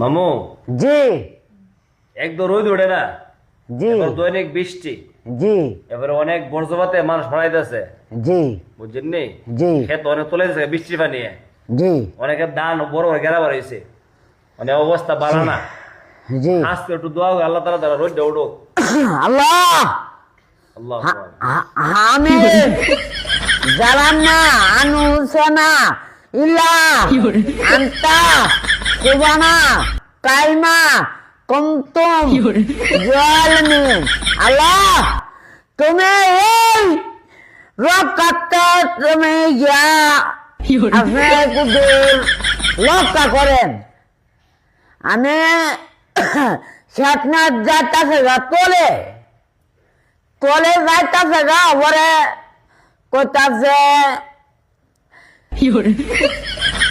মামু জি একদম রোদ ওঠে না, জি দৈনিক বৃষ্টি, জি এবারে অনেক বর্জ্যপাতে মানুষ মারাইতেছে, জি বুঝছেন নি? জি ক্ষেত অনেক তুলে দিচ্ছে বৃষ্টির পানি, জি অনেকের ধান বড় বড় গেরা বাড়াইছে, মানে অবস্থা ভালো না। জি আজকে একটু দোয়া হোক, আল্লাহ তাআলা দ্বারা রোদ উঠুক। আল্লাহ আল্লাহ আমিন জালান্না আনুসনা ইল্লা আনতা সুবহানা কাইমা কুনতুম জালিমিন। আল্লাহ তুমি এই রক্ষাতে তুমি ইয়া আপনার কুদুর রক্ষা করেন। আমি সাতনাথ যাইতাছে তোলে তোলে যাইতাছে গা ওরে কইতাছে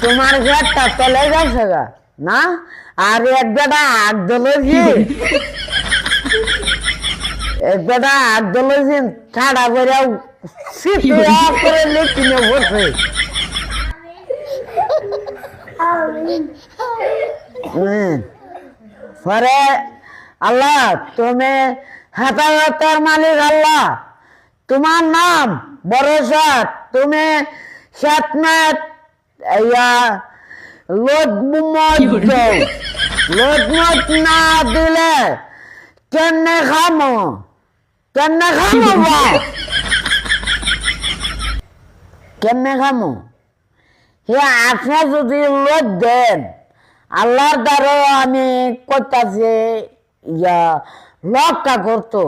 তোমার ঘরটা চলে গেছে গা না, আর এক বেটা হাত ধরেছি ঠাডা করে করে লেটিনে বসে। পরে আল্লাহ তুমি হেফাজতের মালিক, আল্লাহ তোমার নাম ভরসা, তুমি সাতনাথ লোদমত না দিলে কেমনে খামো কেমনে খামো হে আপনি যদি লোদ দেন আল্লাহর দ্বারা আমি করতেছি ইয়া লক্কা করতো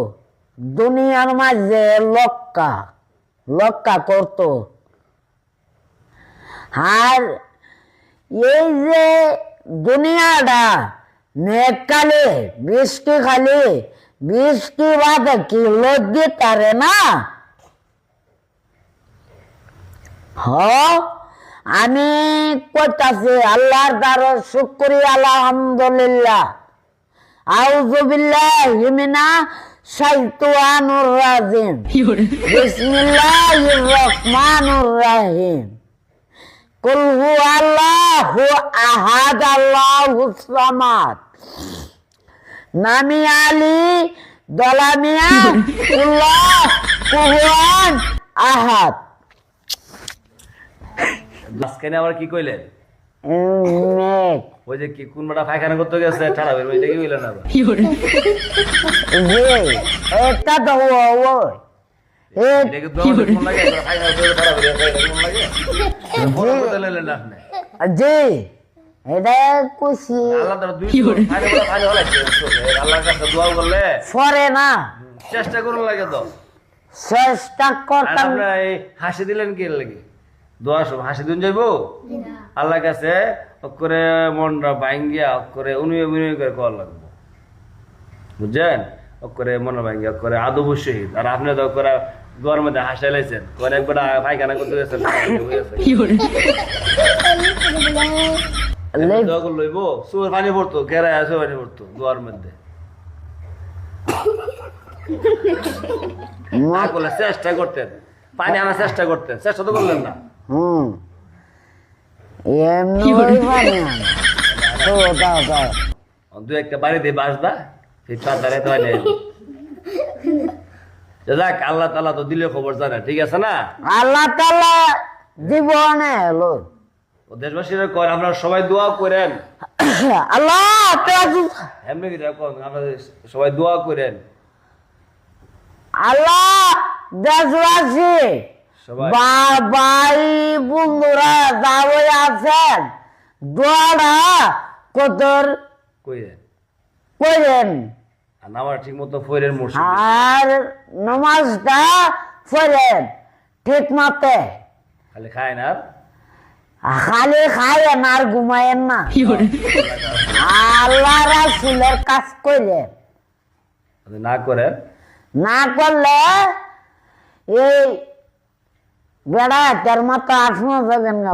দুনিয়ার মাঝে লক্কা করতো। আর এই যে দুনিয়াটা মেঘকালে বৃষ্টি বাদে কি লোদ দিতে না। আমি করতেছি আল্লাহর দ্বারা শুকরিয়া আলহামদুলিল্লাহ। আউযু বিল্লাহি মিনাশ শাইতানির রাজিম। বিসমিল্লাহির রহমানির রহিম। কুল হুয়াল্লাহু আহাদ আল্লাহুস সামাদ। নামি আলী দলামিয়া আল্লাহ কুহুয়ান আহাদ। মাঝখানে আবার কি কইলেন? ওই যে কি কোন বেটা পায়খানা করতে গেছে ঠাড়া বের ওইটা কি কইলেন আবার? এটা তো এটাকে দোয়া কোন লাগে পায়খানা করতে ঠাড়া বের কোন লাগে? বড় কথা লইলেন আপনি। জি এটা কইছি আল্লাহ তাআলা দুই পানি বড় পানি হলাইছে, আল্লাহর কাছে দোয়া করলে পরে না চেষ্টা করুন লাগে তো চেষ্টা করতাম। আপনারা এই হাসি দিলেন কি লাগে? দোয়া সব হাসি দিন যাইবো আল্লাহর কাছে করে মনটা ভাঙ্গিয়া করে অনুনয় করে কল লাগবো, বুঝছেন? করে মনে ভাঙ্গিয়া করে আদব শহীদ। আর আপনি তো করে দোয়ার মধ্যে হাসাই লাইছেন, করে একবার পায়খানা করতে গেছেন দোয়া করে লইব সুর পানি পড়তো, ঘেরায় আসে পানি পড়তো দোয়ার মধ্যে। না করলে চেষ্টা করতেন, পানি আনার চেষ্টা করতেন, চেষ্টা তো করলেন না। দু একটা বাড়ি দিয়ে বাসবা যাক, আল্লাহ তাআলা তো দিলে খবর জানে, ঠিক আছে না? আল্লাহ তাআলা দিব না দেশবাসীরা করেন, আপনারা সবাই দোয়া করেন। আল্লাহ এমনি সবাই দোয়া করেন। আল্লাহ দেশবাসী ভাই বন্ধুরা যাবো আছেন দোয়াটা কতর করেন নামাজ ঠিক মতো ফইরেন, আর নামাজটা পড়েন ঠিক মতে। খালি খায় না, খালি খায়েন আর ঘুমায়েন না। আল্লাহ রাসূলের কাজ করেন, না করেন না করলে এই বেড়া তার মতো আসমা যাবেন না।